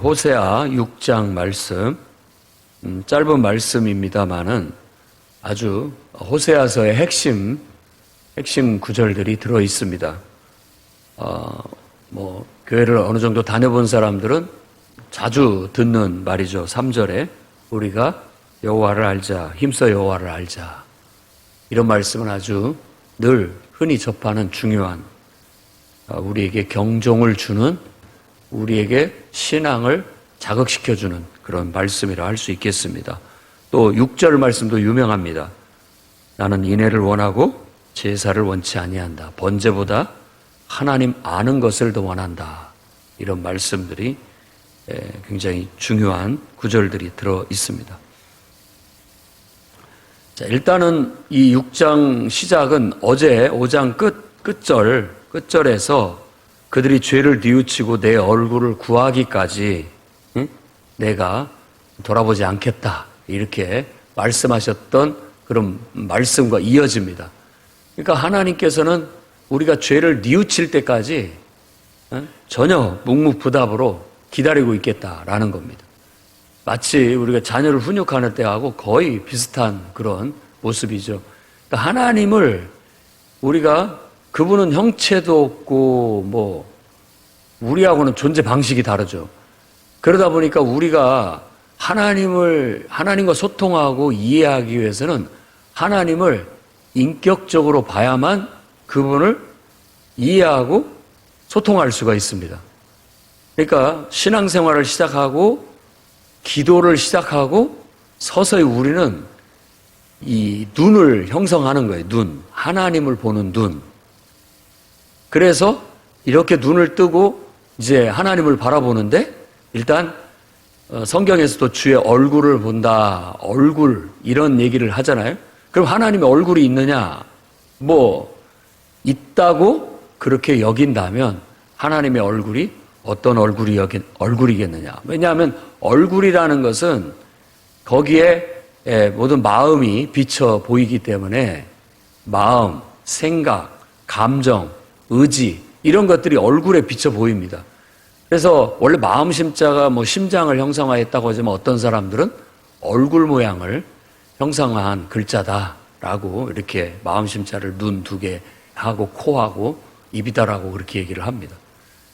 호세아 6장 말씀, 짧은 말씀입니다만은 아주 호세아서의 핵심 구절들이 들어 있습니다. 교회를 어느 정도 다녀본 사람들은 자주 듣는 말이죠. 3절에 우리가 여호와를 알자, 힘써 여호와를 알자. 이런 말씀은 아주 늘 흔히 접하는 중요한, 우리에게 경종을 주는, 우리에게 신앙을 자극시켜주는 그런 말씀이라 할 수 있겠습니다. 또 6절 말씀도 유명합니다. 나는 인애를 원하고 제사를 원치 아니한다. 번제보다 하나님 아는 것을 더 원한다. 이런 말씀들이 굉장히 중요한 구절들이 들어 있습니다. 자, 일단은 이 6장 시작은 어제 5장 끝절에서 그들이 죄를 뉘우치고 내 얼굴을 구하기까지 내가 돌아보지 않겠다 이렇게 말씀하셨던 그런 말씀과 이어집니다. 그러니까 하나님께서는 우리가 죄를 뉘우칠 때까지 전혀 묵묵부답으로 기다리고 있겠다라는 겁니다. 마치 우리가 자녀를 훈육하는 때하고 거의 비슷한 그런 모습이죠. 그러니까 하나님을 우리가, 그분은 형체도 없고 우리하고는 존재 방식이 다르죠. 그러다 보니까 우리가 하나님과 소통하고 이해하기 위해서는 하나님을 인격적으로 봐야만 그분을 이해하고 소통할 수가 있습니다. 그러니까 신앙생활을 시작하고 기도를 시작하고 서서히 우리는 이 눈을 형성하는 거예요. 눈. 하나님을 보는 눈. 그래서 이렇게 눈을 뜨고 이제 하나님을 바라보는데, 일단 성경에서도 주의 얼굴을 본다. 얼굴 이런 얘기를 하잖아요. 그럼 하나님의 얼굴이 있느냐? 있다고 그렇게 여긴다면 하나님의 얼굴이 어떤 얼굴이겠느냐? 왜냐하면 얼굴이라는 것은 거기에 모든 마음이 비쳐 보이기 때문에 마음, 생각, 감정, 의지 이런 것들이 얼굴에 비쳐 보입니다. 그래서 원래 마음 심자가 심장을 형상화했다고 하지만 어떤 사람들은 얼굴 모양을 형상화한 글자다라고 이렇게 마음 심자를 눈 2개 하고 코하고 입이다라고 그렇게 얘기를 합니다.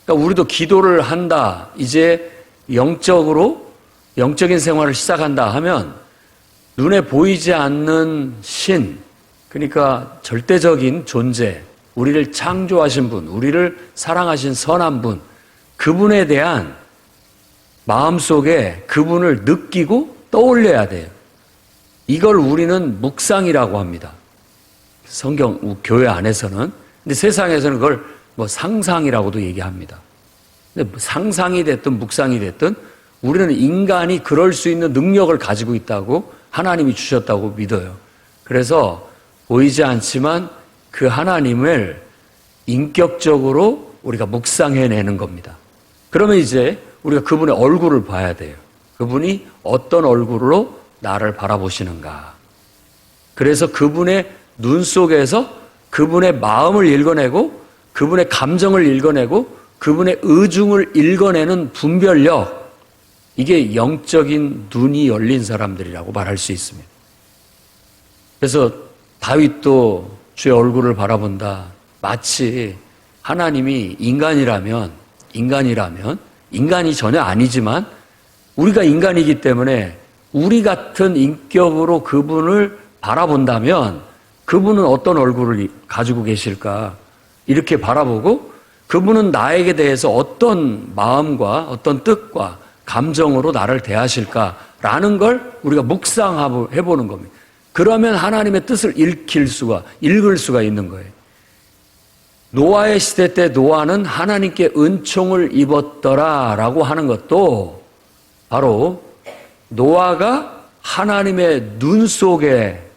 그러니까 우리도 기도를 한다, 이제 영적인 생활을 시작한다 하면 눈에 보이지 않는 신, 그러니까 절대적인 존재, 우리를 창조하신 분, 우리를 사랑하신 선한 분, 그분에 대한 마음속에 그분을 느끼고 떠올려야 돼요. 이걸 우리는 묵상이라고 합니다. 교회 안에서는. 근데 세상에서는 그걸 상상이라고도 얘기합니다. 근데 상상이 됐든 묵상이 됐든 우리는 인간이 그럴 수 있는 능력을 가지고 있다고 하나님이 주셨다고 믿어요. 그래서 보이지 않지만 그 하나님을 인격적으로 우리가 묵상해내는 겁니다. 그러면 이제 우리가 그분의 얼굴을 봐야 돼요. 그분이 어떤 얼굴로 나를 바라보시는가. 그래서 그분의 눈 속에서 그분의 마음을 읽어내고 그분의 감정을 읽어내고 그분의 의중을 읽어내는 분별력, 이게 영적인 눈이 열린 사람들이라고 말할 수 있습니다. 그래서 다윗도 주의 얼굴을 바라본다. 마치 하나님이 인간이 전혀 아니지만 우리가 인간이기 때문에 우리 같은 인격으로 그분을 바라본다면 그분은 어떤 얼굴을 가지고 계실까? 이렇게 바라보고 그분은 나에게 대해서 어떤 마음과 어떤 뜻과 감정으로 나를 대하실까라는 걸 우리가 묵상해보는 겁니다. 그러면 하나님의 뜻을 읽을 수가 있는 거예요. 노아의 시대 때 노아는 하나님께 은총을 입었더라라고 하는 것도 바로 노아가 하나님의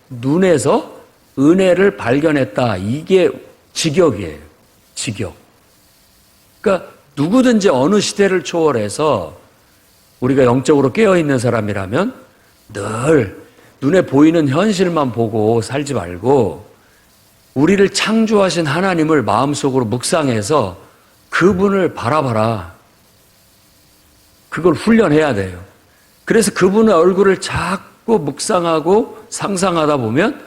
눈에서 은혜를 발견했다. 이게 직역이에요. 직역. 그러니까 누구든지 어느 시대를 초월해서 우리가 영적으로 깨어있는 사람이라면 늘 눈에 보이는 현실만 보고 살지 말고 우리를 창조하신 하나님을 마음속으로 묵상해서 그분을 바라봐라. 그걸 훈련해야 돼요. 그래서 그분의 얼굴을 자꾸 묵상하고 상상하다 보면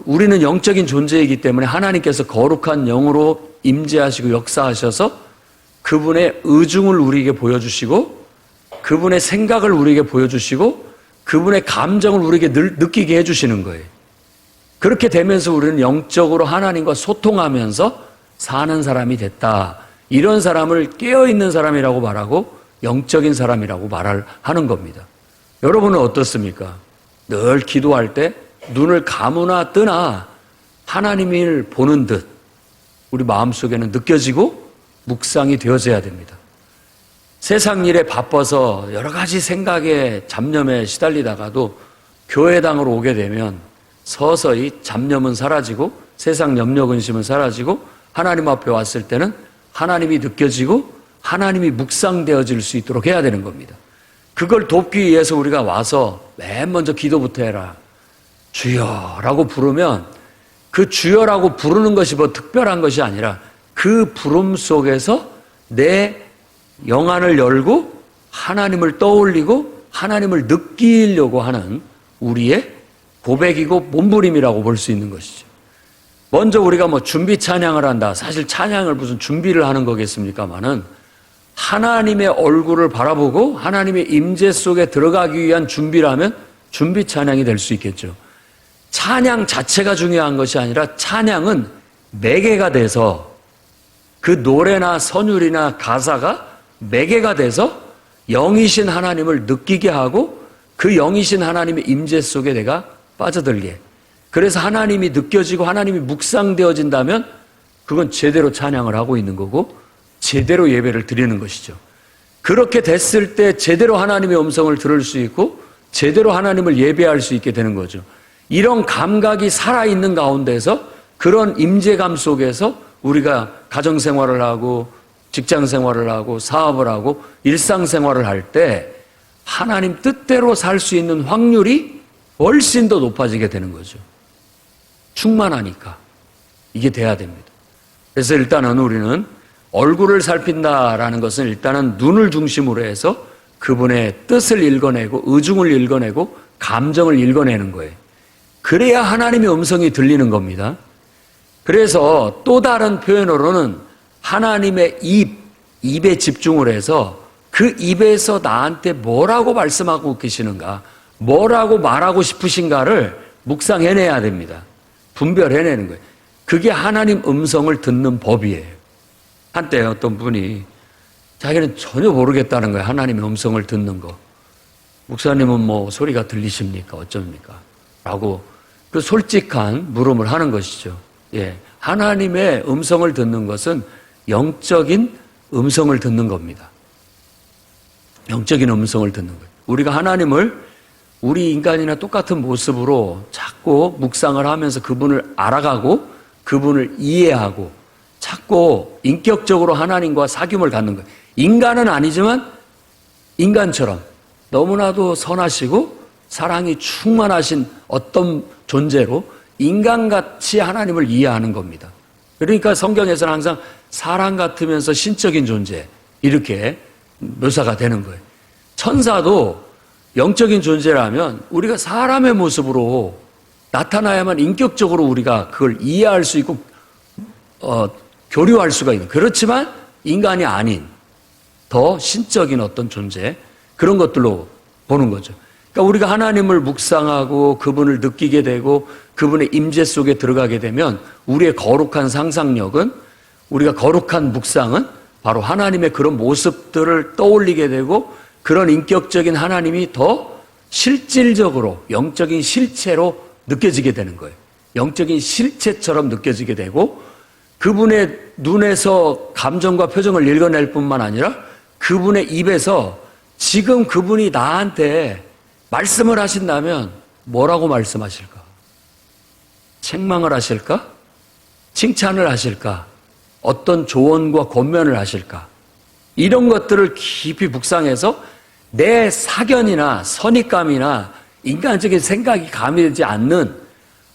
우리는 영적인 존재이기 때문에 하나님께서 거룩한 영으로 임재하시고 역사하셔서 그분의 의중을 우리에게 보여주시고 그분의 생각을 우리에게 보여주시고 그분의 감정을 우리에게 느끼게 해주시는 거예요. 그렇게 되면서 우리는 영적으로 하나님과 소통하면서 사는 사람이 됐다. 이런 사람을 깨어있는 사람이라고 말하고 영적인 사람이라고 하는 겁니다. 여러분은 어떻습니까? 늘 기도할 때 눈을 감으나 뜨나 하나님을 보는 듯 우리 마음속에는 느껴지고 묵상이 되어져야 됩니다. 세상 일에 바빠서 여러 가지 생각에 잡념에 시달리다가도 교회당으로 오게 되면 서서히 잡념은 사라지고 세상 염려 근심은 사라지고 하나님 앞에 왔을 때는 하나님이 느껴지고 하나님이 묵상되어질 수 있도록 해야 되는 겁니다. 그걸 돕기 위해서 우리가 와서 맨 먼저 기도부터 해라. 주여라고 부르면 그 주여라고 부르는 것이 뭐 특별한 것이 아니라 그 부름 속에서 내 영안을 열고 하나님을 떠올리고 하나님을 느끼려고 하는 우리의 고백이고 몸부림이라고 볼 수 있는 것이죠. 먼저 우리가 뭐 준비 찬양을 한다. 사실 찬양을 무슨 준비를 하는 거겠습니까마는 하나님의 얼굴을 바라보고 하나님의 임재 속에 들어가기 위한 준비라면 준비 찬양이 될 수 있겠죠. 찬양 자체가 중요한 것이 아니라 찬양은 매개가 돼서 그 노래나 선율이나 가사가 매개가 돼서 영이신 하나님을 느끼게 하고 그 영이신 하나님의 임재 속에 내가 빠져들게. 그래서 하나님이 느껴지고 하나님이 묵상되어진다면 그건 제대로 찬양을 하고 있는 거고 제대로 예배를 드리는 것이죠. 그렇게 됐을 때 제대로 하나님의 음성을 들을 수 있고 제대로 하나님을 예배할 수 있게 되는 거죠. 이런 감각이 살아있는 가운데서 그런 임재감 속에서 우리가 가정생활을 하고 직장생활을 하고 사업을 하고 일상생활을 할 때 하나님 뜻대로 살 수 있는 확률이 훨씬 더 높아지게 되는 거죠. 충만하니까 이게 돼야 됩니다. 그래서 일단은 우리는 얼굴을 살핀다라는 것은 일단은 눈을 중심으로 해서 그분의 뜻을 읽어내고 의중을 읽어내고 감정을 읽어내는 거예요. 그래야 하나님의 음성이 들리는 겁니다. 그래서 또 다른 표현으로는 하나님의 입에 집중을 해서 그 입에서 나한테 뭐라고 말씀하고 계시는가, 뭐라고 말하고 싶으신가를 묵상해내야 됩니다. 분별해내는 거예요. 그게 하나님 음성을 듣는 법이에요. 한때 어떤 분이 자기는 전혀 모르겠다는 거예요. 하나님의 음성을 듣는 거. 목사님은 뭐 소리가 들리십니까? 어쩝니까? 라고 그 솔직한 물음을 하는 것이죠. 예. 하나님의 음성을 듣는 것은 영적인 음성을 듣는 겁니다. 영적인 음성을 듣는 거예요. 우리가 하나님을 우리 인간이나 똑같은 모습으로 자꾸 묵상을 하면서 그분을 알아가고 그분을 이해하고 자꾸 인격적으로 하나님과 사귐을 갖는 거예요. 인간은 아니지만 인간처럼 너무나도 선하시고 사랑이 충만하신 어떤 존재로 인간같이 하나님을 이해하는 겁니다. 그러니까 성경에서는 항상 사람 같으면서 신적인 존재 이렇게 묘사가 되는 거예요. 천사도 영적인 존재라면 우리가 사람의 모습으로 나타나야만 인격적으로 우리가 그걸 이해할 수 있고 교류할 수가 있는, 그렇지만 인간이 아닌 더 신적인 어떤 존재, 그런 것들로 보는 거죠. 그러니까 우리가 하나님을 묵상하고 그분을 느끼게 되고 그분의 임재 속에 들어가게 되면 우리의 거룩한 상상력은, 우리가 거룩한 묵상은 바로 하나님의 그런 모습들을 떠올리게 되고 그런 인격적인 하나님이 더 실질적으로 영적인 실체로 느껴지게 되는 거예요. 영적인 실체처럼 느껴지게 되고 그분의 눈에서 감정과 표정을 읽어낼 뿐만 아니라 그분의 입에서 지금 그분이 나한테 말씀을 하신다면 뭐라고 말씀하실까? 책망을 하실까? 칭찬을 하실까? 어떤 조언과 권면을 하실까? 이런 것들을 깊이 묵상해서 내 사견이나 선입감이나 인간적인 생각이 가미되지 않는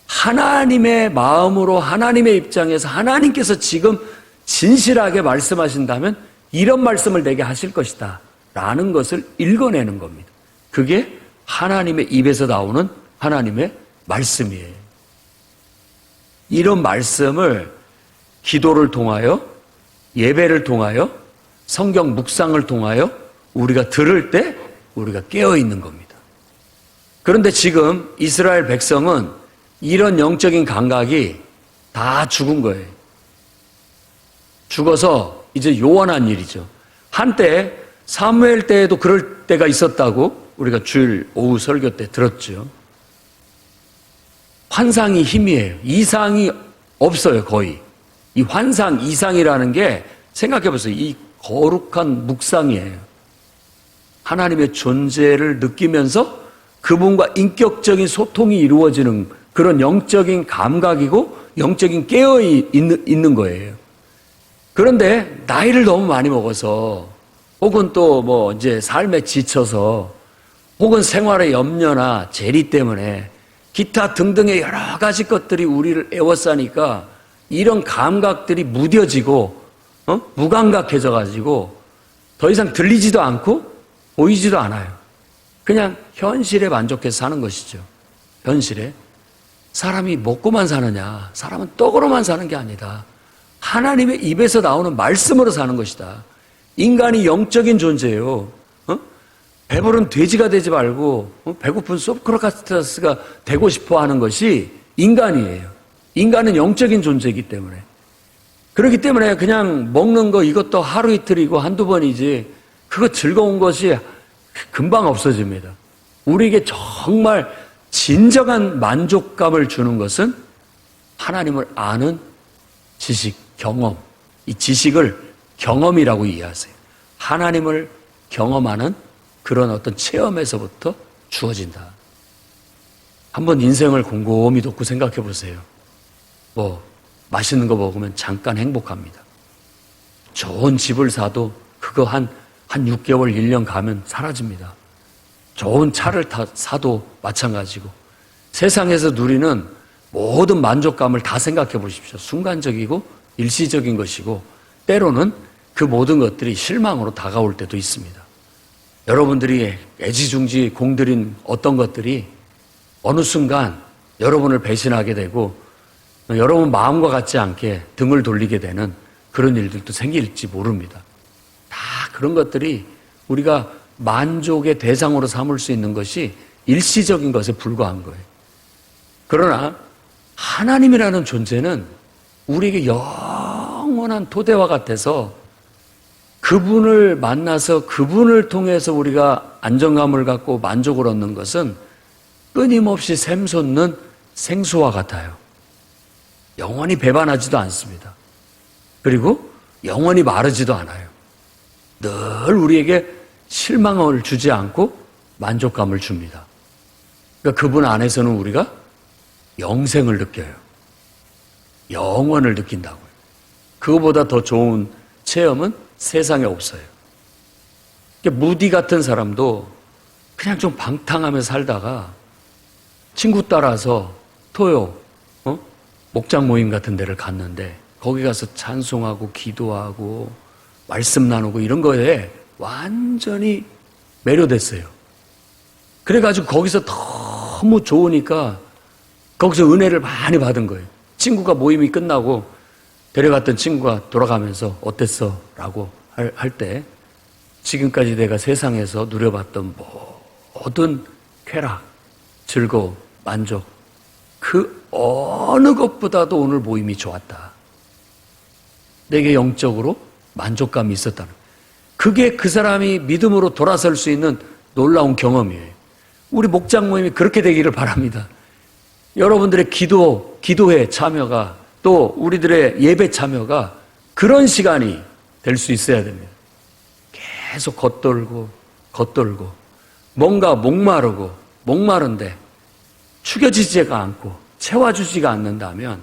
하나님의 마음으로 하나님의 입장에서 하나님께서 지금 진실하게 말씀하신다면 이런 말씀을 내게 하실 것이다 라는 것을 읽어내는 겁니다. 그게 하나님의 입에서 나오는 하나님의 말씀이에요. 이런 말씀을 기도를 통하여, 예배를 통하여, 성경 묵상을 통하여 우리가 들을 때 우리가 깨어있는 겁니다. 그런데 지금 이스라엘 백성은 이런 영적인 감각이 다 죽은 거예요. 죽어서 이제 요원한 일이죠. 한때 사무엘 때에도 그럴 때가 있었다고 우리가 주일 오후 설교 때 들었죠. 환상이 힘이에요. 이상이 없어요, 거의. 이 환상, 이상이라는 게 생각해 보세요. 이 거룩한 묵상이에요. 하나님의 존재를 느끼면서 그분과 인격적인 소통이 이루어지는 그런 영적인 감각이고 영적인 깨어 있는 거예요. 그런데 나이를 너무 많이 먹어서 혹은 또 뭐 이제 삶에 지쳐서 혹은 생활의 염려나 재리 때문에 기타 등등의 여러 가지 것들이 우리를 애워싸니까 이런 감각들이 무뎌지고 무감각해져 가지고 더 이상 들리지도 않고 보이지도 않아요. 그냥 현실에 만족해서 사는 것이죠. 현실에. 사람이 먹고만 사느냐, 사람은 떡으로만 사는 게 아니다. 하나님의 입에서 나오는 말씀으로 사는 것이다. 인간이 영적인 존재예요. 배부른 돼지가 되지 말고 배고픈 소크라테스가 되고 싶어 하는 것이 인간이에요. 인간은 영적인 존재이기 때문에. 그렇기 때문에 그냥 먹는 거 이것도 하루 이틀이고 한두 번이지 그거 즐거운 것이 금방 없어집니다. 우리에게 정말 진정한 만족감을 주는 것은 하나님을 아는 지식, 경험. 이 지식을 경험이라고 이해하세요. 하나님을 경험하는 그런 어떤 체험에서부터 주어진다. 한번 인생을 곰곰이 놓고 생각해 보세요. 뭐 맛있는 거 먹으면 잠깐 행복합니다. 좋은 집을 사도 그거 한 6개월, 1년 가면 사라집니다. 좋은 차를 사도 마찬가지고 세상에서 누리는 모든 만족감을 다 생각해 보십시오. 순간적이고 일시적인 것이고 때로는 그 모든 것들이 실망으로 다가올 때도 있습니다. 여러분들이 애지중지 공들인 어떤 것들이 어느 순간 여러분을 배신하게 되고 여러분 마음과 같지 않게 등을 돌리게 되는 그런 일들도 생길지 모릅니다. 다 그런 것들이 우리가 만족의 대상으로 삼을 수 있는 것이 일시적인 것에 불과한 거예요. 그러나 하나님이라는 존재는 우리에게 영원한 토대와 같아서 그분을 만나서 그분을 통해서 우리가 안정감을 갖고 만족을 얻는 것은 끊임없이 샘솟는 생수와 같아요. 영원히 배반하지도 않습니다. 그리고 영원히 마르지도 않아요. 늘 우리에게 실망을 주지 않고 만족감을 줍니다. 그러니까 그분 안에서는 우리가 영생을 느껴요. 영원을 느낀다고요. 그거보다 더 좋은 체험은 세상에 없어요. 그러니까 무디 같은 사람도 그냥 좀 방탕하며 살다가 친구 따라서 토요, 목장 모임 같은 데를 갔는데 거기 가서 찬송하고 기도하고 말씀 나누고 이런 거에 완전히 매료됐어요. 그래가지고 거기서 너무 좋으니까 거기서 은혜를 많이 받은 거예요. 친구가 모임이 끝나고 데려갔던 친구가 돌아가면서 어땠어? 라고 할 때 지금까지 내가 세상에서 누려봤던 모든 쾌락, 즐거움, 만족 그 어느 것보다도 오늘 모임이 좋았다. 내게 영적으로 만족감이 있었다는 그게 그 사람이 믿음으로 돌아설 수 있는 놀라운 경험이에요. 우리 목장 모임이 그렇게 되기를 바랍니다. 여러분들의 기도회 참여가 또 우리들의 예배 참여가 그런 시간이 될 수 있어야 됩니다. 계속 겉돌고 뭔가 목마른데 축여지지가 않고 채워주지가 않는다면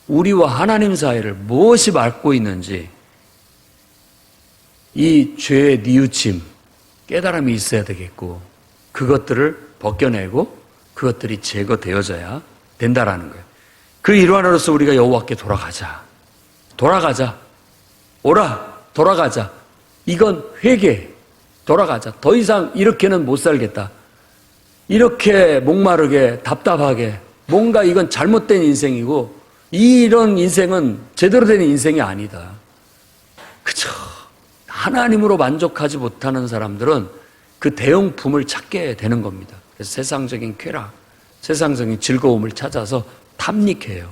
우리와 하나님 사이를 무엇이 막고 있는지 이 죄의 뉘우침, 깨달음이 있어야 되겠고 그것들을 벗겨내고 그것들이 제거되어져야 된다라는 거예요. 그 일환으로서 우리가 여호와께 돌아가자. 돌아가자. 이건 회개. 돌아가자. 더 이상 이렇게는 못 살겠다. 이렇게 목마르게 답답하게 뭔가 이건 잘못된 인생이고 이런 인생은 제대로 된 인생이 아니다. 그쵸. 하나님으로 만족하지 못하는 사람들은 그 대용품을 찾게 되는 겁니다. 그래서 세상적인 쾌락, 세상적인 즐거움을 찾아서 탐닉해요.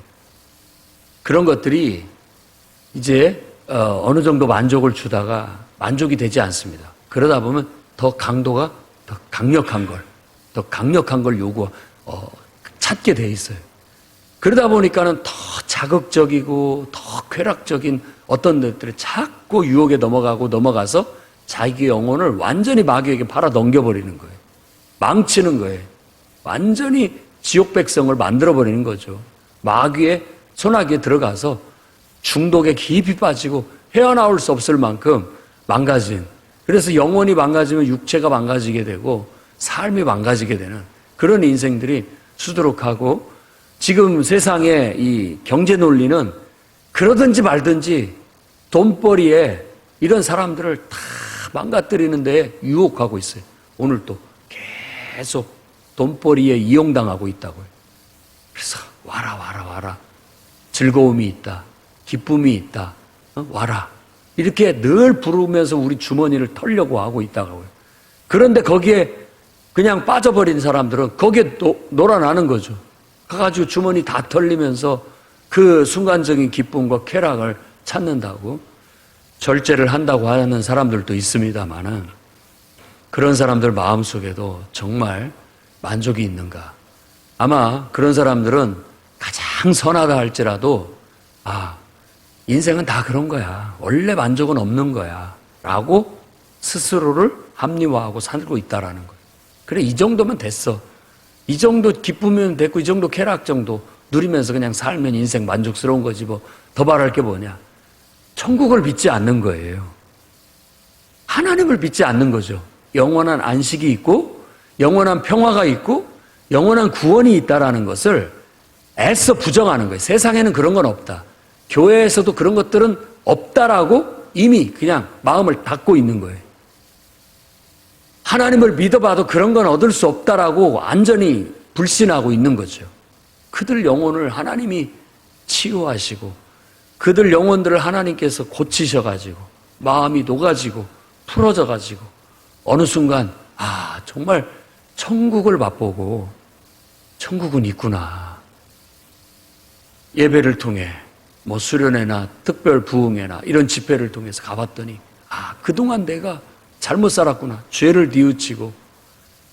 그런 것들이 이제 어느 정도 만족을 주다가 만족이 되지 않습니다. 그러다 보면 더 강도가 더 강력한 걸 찾게 돼 있어요. 그러다 보니까는 더 자극적이고 더 쾌락적인 어떤 것들이 자꾸 유혹에 넘어가서 자기 영혼을 완전히 마귀에게 팔아 넘겨버리는 거예요. 망치는 거예요. 완전히 지옥 백성을 만들어버리는 거죠. 마귀의 손아귀에 들어가서 중독에 깊이 빠지고 헤어나올 수 없을 만큼 망가진, 그래서 영혼이 망가지면 육체가 망가지게 되고 삶이 망가지게 되는 그런 인생들이 수두룩하고, 지금 세상의 이 경제 논리는 그러든지 말든지 돈벌이에 이런 사람들을 다 망가뜨리는 데 유혹하고 있어요. 오늘도 계속 돈벌이에 이용당하고 있다고요. 그래서 와라. 즐거움이 있다. 기쁨이 있다. 와라. 이렇게 늘 부르면서 우리 주머니를 털려고 하고 있다고요. 그런데 거기에 그냥 빠져버린 사람들은 거기에 놀아나는 거죠. 가가지고 주머니 다 털리면서 그 순간적인 기쁨과 쾌락을 찾는다고 절제를 한다고 하는 사람들도 있습니다만은, 그런 사람들 마음속에도 정말 만족이 있는가? 아마 그런 사람들은 가장 선하다 할지라도 인생은 다 그런 거야. 원래 만족은 없는 거야. 라고 스스로를 합리화하고 살고 있다라는 거예요. 그래, 이 정도면 됐어. 이 정도 기쁘면 됐고, 이 정도 쾌락 정도 누리면서 그냥 살면 인생 만족스러운 거지 뭐 더 바랄 게 뭐냐. 천국을 믿지 않는 거예요. 하나님을 믿지 않는 거죠. 영원한 안식이 있고 영원한 평화가 있고 영원한 구원이 있다라는 것을 애써 부정하는 거예요. 세상에는 그런 건 없다. 교회에서도 그런 것들은 없다라고 이미 그냥 마음을 닫고 있는 거예요. 하나님을 믿어봐도 그런 건 얻을 수 없다라고 완전히 불신하고 있는 거죠. 그들 영혼을 하나님이 치유하시고 그들 영혼들을 하나님께서 고치셔가지고 마음이 녹아지고 풀어져가지고 어느 순간 정말 천국을 맛보고 천국은 있구나. 예배를 통해 뭐 수련회나 특별 부흥회나 이런 집회를 통해서 가봤더니 그동안 내가 잘못 살았구나. 죄를 뉘우치고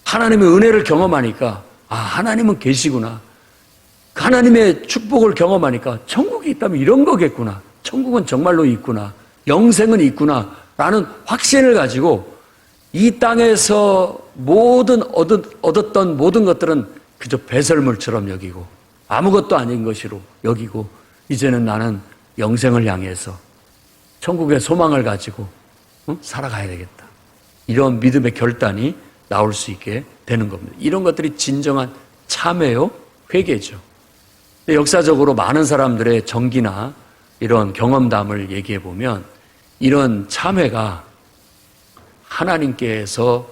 하나님의 은혜를 경험하니까 하나님은 계시구나. 하나님의 축복을 경험하니까 천국이 있다면 이런 거겠구나. 천국은 정말로 있구나. 영생은 있구나. 라는 확신을 가지고 이 땅에서 얻었던 모든 것들은 그저 배설물처럼 여기고 아무것도 아닌 것으로 여기고 이제는 나는 영생을 향해서 천국의 소망을 가지고 살아가야 되겠다. 이런 믿음의 결단이 나올 수 있게 되는 겁니다. 이런 것들이 진정한 참회요, 회개죠. 역사적으로 많은 사람들의 전기나 이런 경험담을 얘기해 보면 이런 참회가 하나님께서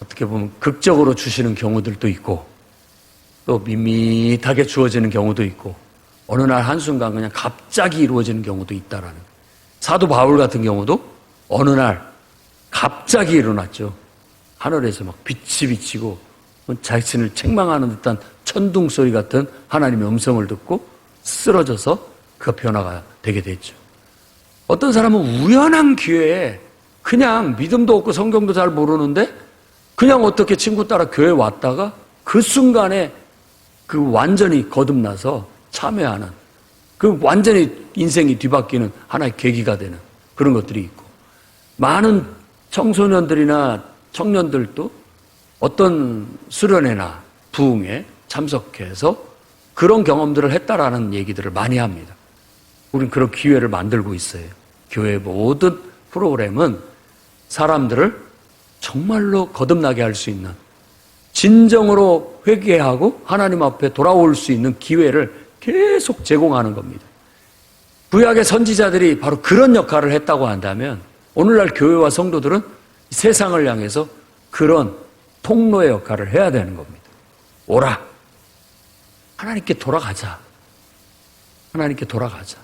어떻게 보면 극적으로 주시는 경우들도 있고 또 밋밋하게 주어지는 경우도 있고 어느 날 한순간 그냥 갑자기 이루어지는 경우도 있다라는 거예요. 사도 바울 같은 경우도 어느 날 갑자기 일어났죠. 하늘에서 막 빛이 비치고 자신을 책망하는 듯한 천둥 소리 같은 하나님의 음성을 듣고 쓰러져서 그 변화가 되게 됐죠. 어떤 사람은 우연한 기회에 그냥 믿음도 없고 성경도 잘 모르는데 그냥 어떻게 친구 따라 교회 왔다가 그 순간에 그 완전히 거듭나서 참회하는, 그 완전히 인생이 뒤바뀌는 하나의 계기가 되는 그런 것들이 있고, 많은 청소년들이나 청년들도 어떤 수련회나 부흥에 참석해서 그런 경험들을 했다라는 얘기들을 많이 합니다. 우린 그런 기회를 만들고 있어요. 교회의 모든 프로그램은 사람들을 정말로 거듭나게 할 수 있는, 진정으로 회개하고 하나님 앞에 돌아올 수 있는 기회를 계속 제공하는 겁니다. 구약의 선지자들이 바로 그런 역할을 했다고 한다면 오늘날 교회와 성도들은 세상을 향해서 그런 통로의 역할을 해야 되는 겁니다. 오라. 하나님께 돌아가자. 하나님께 돌아가자.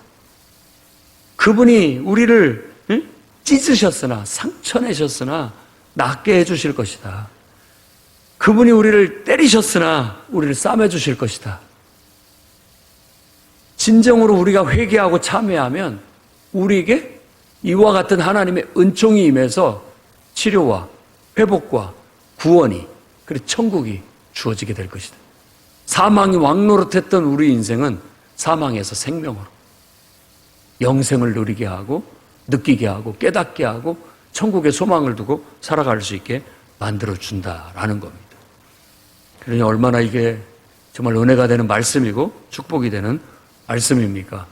그분이 우리를 찢으셨으나 상처내셨으나 낫게 해주실 것이다. 그분이 우리를 때리셨으나 우리를 싸매주실 것이다. 진정으로 우리가 회개하고 참회하면 우리에게 이와 같은 하나님의 은총이 임해서 치료와 회복과 구원이 그리고 천국이 주어지게 될 것이다. 사망이 왕노릇했던 우리 인생은 사망에서 생명으로 영생을 누리게 하고 느끼게 하고 깨닫게 하고 천국의 소망을 두고 살아갈 수 있게 만들어준다라는 겁니다. 그러니 얼마나 이게 정말 은혜가 되는 말씀이고 축복이 되는 말씀입니까?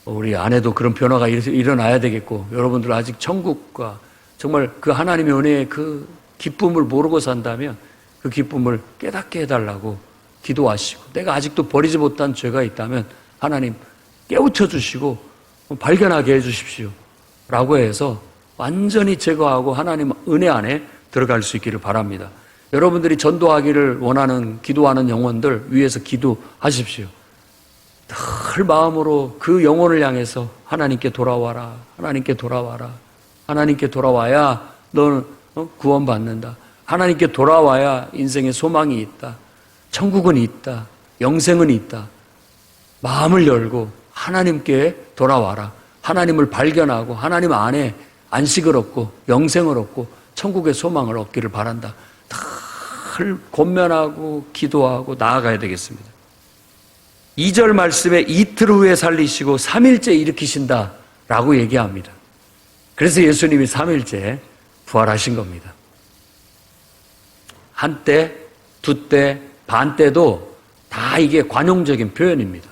우리 안에도 그런 변화가 일어나야 되겠고, 여러분들 아직 천국과 정말 그 하나님의 은혜의 그 기쁨을 모르고 산다면 그 기쁨을 깨닫게 해달라고 기도하시고, 내가 아직도 버리지 못한 죄가 있다면 하나님 깨우쳐 주시고 발견하게 해주십시오 라고 해서 완전히 제거하고 하나님 은혜 안에 들어갈 수 있기를 바랍니다. 여러분들이 전도하기를 원하는 기도하는 영혼들 위해서 기도하십시오. 늘 마음으로 그 영혼을 향해서 하나님께 돌아와라, 하나님께 돌아와라, 하나님께 돌아와야 너는 구원받는다. 하나님께 돌아와야 인생에 소망이 있다. 천국은 있다. 영생은 있다. 마음을 열고 하나님께 돌아와라. 하나님을 발견하고 하나님 안에 안식을 얻고 영생을 얻고 천국의 소망을 얻기를 바란다. 늘 권면하고 기도하고 나아가야 되겠습니다. 2절 말씀에 이틀 후에 살리시고 3일째 일으키신다 라고 얘기합니다. 그래서 예수님이 3일째 부활하신 겁니다. 한때, 두때, 반때도 다 이게 관용적인 표현입니다.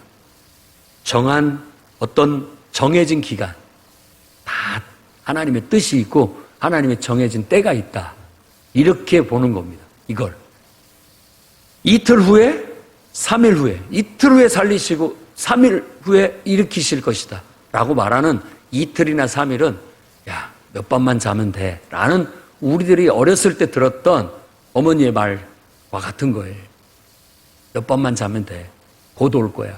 정한 어떤 정해진 기간, 다 하나님의 뜻이 있고 하나님의 정해진 때가 있다. 이렇게 보는 겁니다. 이걸. 이틀 후에, 3일 후에, 이틀 후에 살리시고 3일 후에 일으키실 것이다 라고 말하는 이틀이나 3일은 야, 몇 밤만 자면 돼 라는 우리들이 어렸을 때 들었던 어머니의 말과 같은 거예요. 몇 밤만 자면 돼. 곧 올 거야.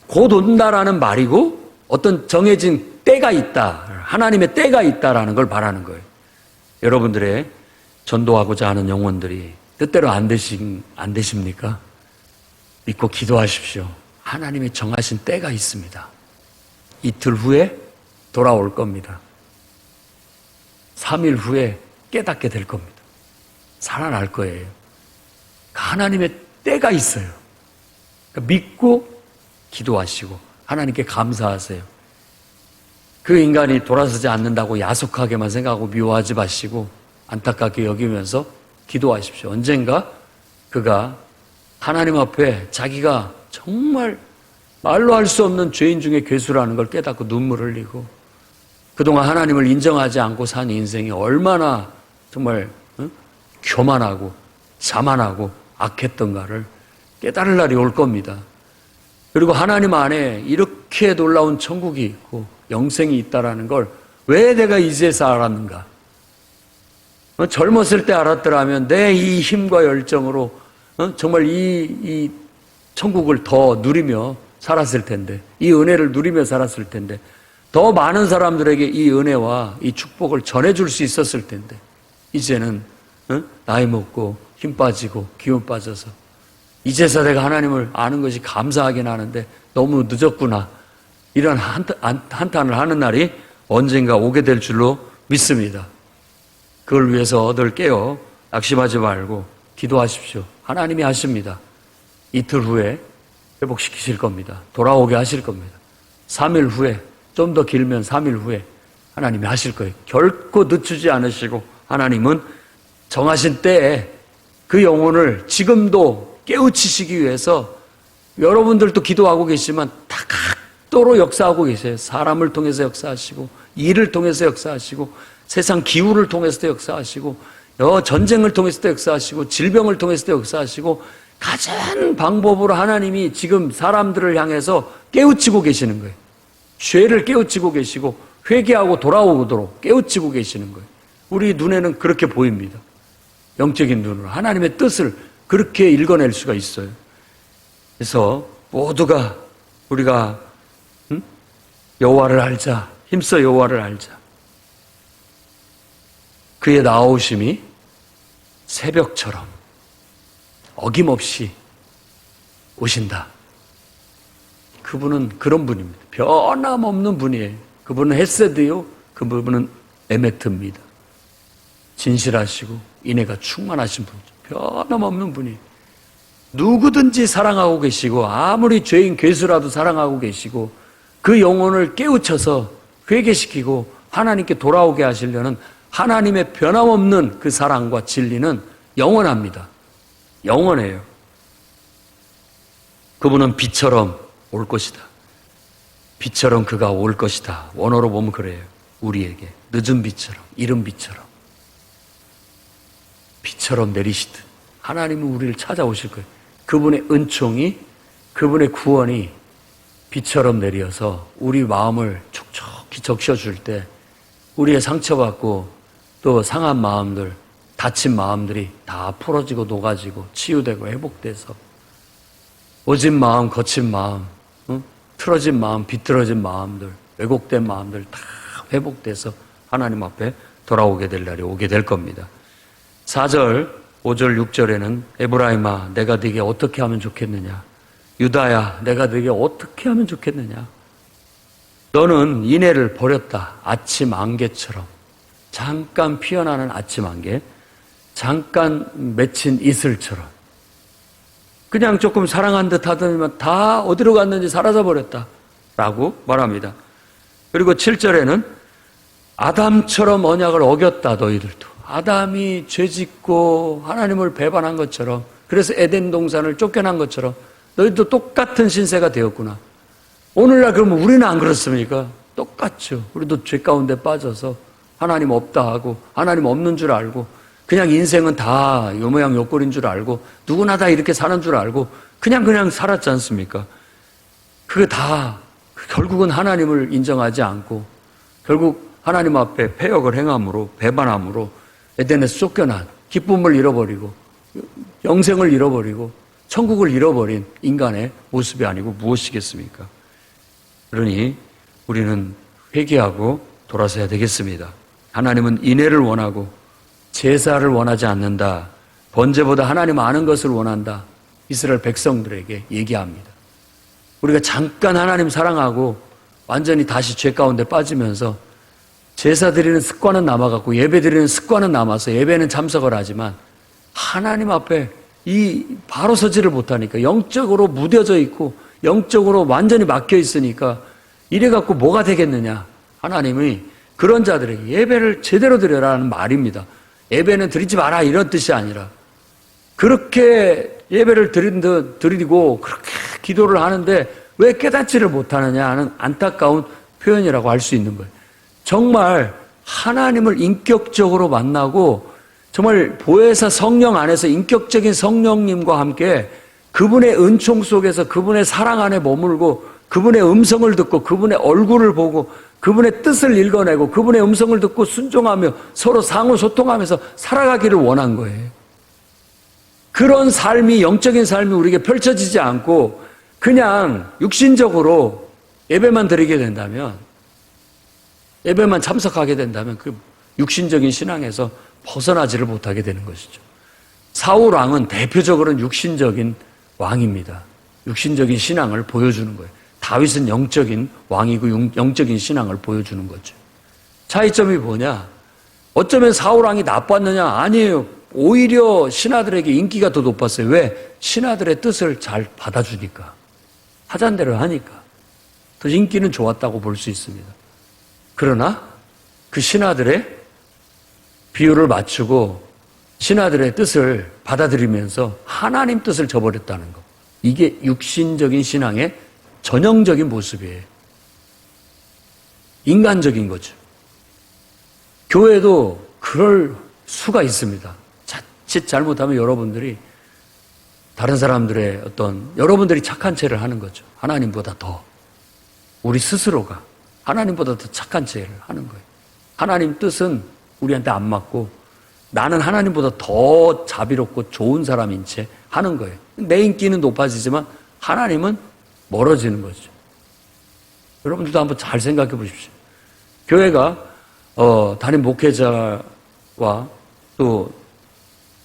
곧 온다라는 말이고 어떤 정해진 때가 있다. 하나님의 때가 있다라는 걸 말하는 거예요. 여러분들의 전도하고자 하는 영혼들이 뜻대로 안 되십니까? 믿고 기도하십시오. 하나님의 정하신 때가 있습니다. 이틀 후에 돌아올 겁니다. 3일 후에 깨닫게 될 겁니다. 살아날 거예요. 하나님의 때가 있어요. 그러니까 믿고 기도하시고 하나님께 감사하세요. 그 인간이 돌아서지 않는다고 야속하게만 생각하고 미워하지 마시고 안타깝게 여기면서 기도하십시오. 언젠가 그가 하나님 앞에 자기가 정말 말로 할 수 없는 죄인 중에 괴수라는 걸 깨닫고 눈물을 흘리고 그동안 하나님을 인정하지 않고 산 인생이 얼마나 정말 교만하고 자만하고 악했던가를 깨달을 날이 올 겁니다. 그리고 하나님 안에 이렇게 놀라운 천국이 있고 영생이 있다라는 걸 왜 내가 이제서 알았는가? 젊었을 때 알았더라면 내 이 힘과 열정으로 정말 이 천국을 더 누리며 살았을 텐데, 이 은혜를 누리며 살았을 텐데, 더 많은 사람들에게 이 은혜와 이 축복을 전해줄 수 있었을 텐데, 이제는 나이 먹고 힘 빠지고 기운 빠져서 이제서 내가 하나님을 아는 것이 감사하긴 하는데 너무 늦었구나, 이런 한탄을 하는 날이 언젠가 오게 될 줄로 믿습니다. 그걸 위해서 늘 깨어 낙심하지 말고 기도하십시오. 하나님이 하십니다. 이틀 후에 회복시키실 겁니다. 돌아오게 하실 겁니다. 3일 후에, 좀 더 길면 3일 후에 하나님이 하실 거예요. 결코 늦추지 않으시고 하나님은 정하신 때에 그 영혼을 지금도 깨우치시기 위해서 여러분들도 기도하고 계시지만 다 각도로 역사하고 계세요. 사람을 통해서 역사하시고 일을 통해서 역사하시고 세상 기후를 통해서도 역사하시고 전쟁을 통해서도 역사하시고 질병을 통해서도 역사하시고 가진 방법으로 하나님이 지금 사람들을 향해서 깨우치고 계시는 거예요. 죄를 깨우치고 계시고 회개하고 돌아오도록 깨우치고 계시는 거예요. 우리 눈에는 그렇게 보입니다. 영적인 눈으로 하나님의 뜻을 그렇게 읽어낼 수가 있어요. 그래서 모두가 우리가 여호와를 알자, 힘써 여호와를 알자. 그의 나오심이 새벽처럼 어김없이 오신다. 그분은 그런 분입니다. 변함없는 분이에요. 그분은 헤세드요, 그분은 에메트입니다. 진실하시고 인애가 충만하신 분이죠. 변함없는 분이에요. 누구든지 사랑하고 계시고 아무리 죄인 괴수라도 사랑하고 계시고 그 영혼을 깨우쳐서 회개시키고 하나님께 돌아오게 하시려는 하나님의 변함없는 그 사랑과 진리는 영원합니다. 영원해요. 그분은 비처럼 올 것이다. 비처럼 그가 올 것이다. 원어로 보면 그래요. 우리에게 늦은 비처럼, 이른 비처럼, 비처럼 내리시듯 하나님은 우리를 찾아오실 거예요. 그분의 은총이, 그분의 구원이 비처럼 내려서 우리 마음을 촉촉히 적셔줄 때 우리의 상처받고 또 상한 마음들, 다친 마음들이 다 풀어지고 녹아지고 치유되고 회복돼서 오진 마음, 거친 마음, 틀어진 마음, 비틀어진 마음들, 왜곡된 마음들 다 회복돼서 하나님 앞에 돌아오게 될 날이 오게 될 겁니다. 4절, 5절, 6절에는 에브라임아 내가 네게 어떻게 하면 좋겠느냐, 유다야 내가 네게 어떻게 하면 좋겠느냐, 너는 인애를 버렸다. 아침 안개처럼 잠깐 피어나는 아침 안개, 잠깐 맺힌 이슬처럼 그냥 조금 사랑한 듯 하더니만 다 어디로 갔는지 사라져버렸다 라고 말합니다. 그리고 7절에는 아담처럼 언약을 어겼다. 너희들도 아담이 죄짓고 하나님을 배반한 것처럼, 그래서 에덴 동산을 쫓겨난 것처럼 너희도 똑같은 신세가 되었구나. 오늘날 그러면 우리는 안 그렇습니까? 똑같죠. 우리도 죄 가운데 빠져서 하나님 없다 하고 하나님 없는 줄 알고 그냥 인생은 다 요 모양 요 꼴인 줄 알고 누구나 다 이렇게 사는 줄 알고 그냥 살았지 않습니까? 그게 다 결국은 하나님을 인정하지 않고 결국 하나님 앞에 패역을 행함으로, 배반함으로 에덴에서 쫓겨난, 기쁨을 잃어버리고 영생을 잃어버리고 천국을 잃어버린 인간의 모습이 아니고 무엇이겠습니까? 그러니 우리는 회개하고 돌아서야 되겠습니다. 하나님은 인애를 원하고 제사를 원하지 않는다. 번제보다 하나님 아는 것을 원한다. 이스라엘 백성들에게 얘기합니다. 우리가 잠깐 하나님 사랑하고 완전히 다시 죄 가운데 빠지면서 제사 드리는 습관은 남아갖고 예배 드리는 습관은 남아서 예배는 참석을 하지만 하나님 앞에 바로 서지를 못하니까 영적으로 무뎌져 있고 영적으로 완전히 막혀 있으니까 이래갖고 뭐가 되겠느냐. 하나님이 그런 자들에게 예배를 제대로 드려라는 말입니다. 예배는 드리지 마라 이런 뜻이 아니라 그렇게 예배를 드리고 그렇게 기도를 하는데 왜 깨닫지를 못하느냐 하는 안타까운 표현이라고 할 수 있는 거예요. 정말 하나님을 인격적으로 만나고 정말 보혜사 성령 안에서 인격적인 성령님과 함께 그분의 은총 속에서 그분의 사랑 안에 머물고 그분의 음성을 듣고 그분의 얼굴을 보고 그분의 뜻을 읽어내고 그분의 음성을 듣고 순종하며 서로 상호 소통하면서 살아가기를 원한 거예요. 그런 삶이, 영적인 삶이 우리에게 펼쳐지지 않고 그냥 육신적으로 예배만 드리게 된다면, 예배만 참석하게 된다면 그 육신적인 신앙에서 벗어나지를 못하게 되는 것이죠. 사울 왕은 대표적으로는 육신적인 왕입니다. 육신적인 신앙을 보여주는 거예요. 다윗은 영적인 왕이고 영적인 신앙을 보여주는 거죠. 차이점이 뭐냐? 어쩌면 사울 왕이 나빴느냐? 아니에요. 오히려 신하들에게 인기가 더 높았어요. 왜? 신하들의 뜻을 잘 받아주니까. 하자는 대로 하니까. 더 인기는 좋았다고 볼 수 있습니다. 그러나 그 신하들의 비유를 맞추고 신하들의 뜻을 받아들이면서 하나님 뜻을 저버렸다는 것. 이게 육신적인 신앙의 전형적인 모습이에요. 인간적인 거죠. 교회도 그럴 수가 있습니다. 자칫 잘못하면 여러분들이 다른 사람들의 여러분들이 착한 채를 하는 거죠. 하나님보다 더. 우리 스스로가 하나님보다 더 착한 채를 하는 거예요. 하나님 뜻은 우리한테 안 맞고 나는 하나님보다 더 자비롭고 좋은 사람인 채 하는 거예요. 내 인기는 높아지지만 하나님은 멀어지는 거죠. 여러분들도 한번 잘 생각해 보십시오. 교회가 담임 목회자와 또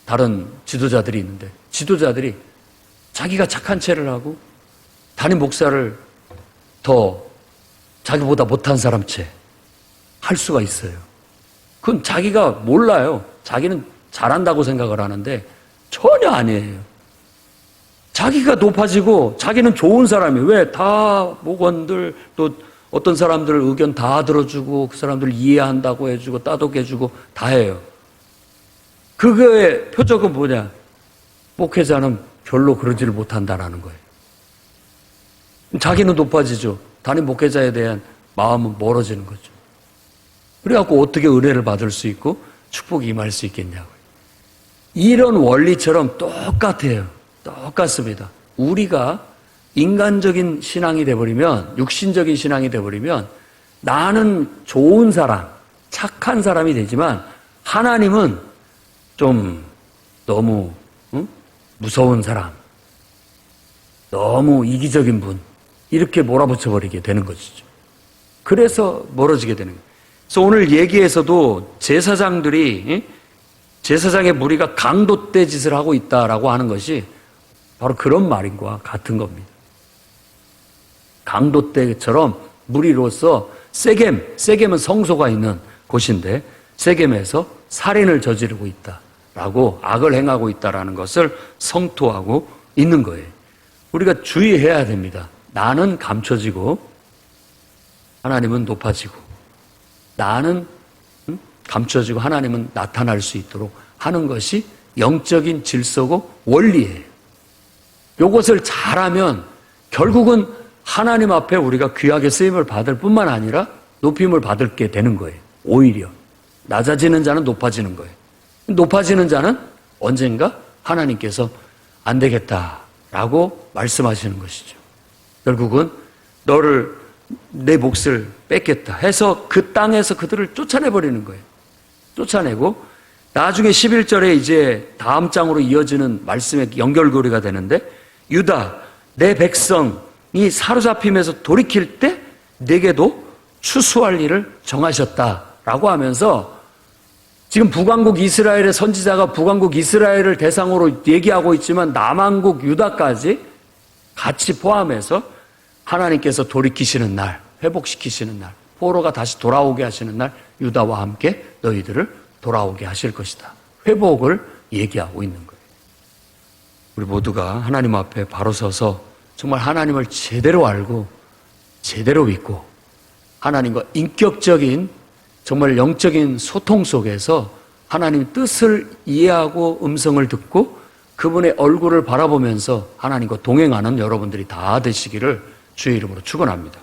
다른 지도자들이 있는데 지도자들이 자기가 착한 채를 하고 담임 목사를 더 자기보다 못한 사람 채 할 수가 있어요. 그건 자기가 몰라요. 자기는 잘한다고 생각을 하는데 전혀 아니에요. 자기가 높아지고 자기는 좋은 사람이에요. 왜? 다 목원들 또 어떤 사람들 의견 다 들어주고 그 사람들 이해한다고 해주고 따독해주고 다 해요. 그거의 표적은 뭐냐? 목회자는 별로 그러지를 못한다라는 거예요. 자기는 높아지죠. 담임 목회자에 대한 마음은 멀어지는 거죠. 그래갖고 어떻게 은혜를 받을 수 있고 축복이 임할 수 있겠냐고요. 이런 원리처럼 똑같아요. 똑같습니다. 우리가 인간적인 신앙이 돼버리면, 육신적인 신앙이 돼버리면 나는 좋은 사람, 착한 사람이 되지만 하나님은 좀 너무 무서운 사람, 너무 이기적인 분, 이렇게 몰아붙여버리게 되는 것이죠. 그래서 멀어지게 되는 거예요. 그래서 오늘 얘기에서도 제사장들이, 제사장의 무리가 강도떼 짓을 하고 있다라고 하는 것이 바로 그런 말인과 같은 겁니다. 강도떼처럼 무리로서 세겜은 성소가 있는 곳인데 세겜에서 살인을 저지르고 있다라고 악을 행하고 있다라는 것을 성토하고 있는 거예요. 우리가 주의해야 됩니다. 나는 감춰지고 하나님은 높아지고 나는 감춰지고 하나님은 나타날 수 있도록 하는 것이 영적인 질서고 원리예요. 이것을 잘하면 결국은 하나님 앞에 우리가 귀하게 쓰임을 받을 뿐만 아니라 높임을 받게 되는 거예요. 오히려 낮아지는 자는 높아지는 거예요. 높아지는 자는 언젠가 하나님께서 안 되겠다라고 말씀하시는 것이죠. 결국은 너를 내 몫을 뺏겠다 해서 그 땅에서 그들을 쫓아내버리는 거예요. 쫓아내고 나중에 11절에 이제 다음 장으로 이어지는 말씀의 연결고리가 되는데 유다 내 백성이 사로잡힘에서 돌이킬 때 내게도 추수할 일을 정하셨다라고 하면서 지금 북왕국 이스라엘의 선지자가 북왕국 이스라엘을 대상으로 얘기하고 있지만 남왕국 유다까지 같이 포함해서 하나님께서 돌이키시는 날, 회복시키시는 날, 포로가 다시 돌아오게 하시는 날 유다와 함께 너희들을 돌아오게 하실 것이다. 회복을 얘기하고 있는 거예요. 우리 모두가 하나님 앞에 바로 서서 정말 하나님을 제대로 알고 제대로 믿고 하나님과 인격적인 정말 영적인 소통 속에서 하나님 뜻을 이해하고 음성을 듣고 그분의 얼굴을 바라보면서 하나님과 동행하는 여러분들이 다 되시기를 주의 이름으로 축원합니다.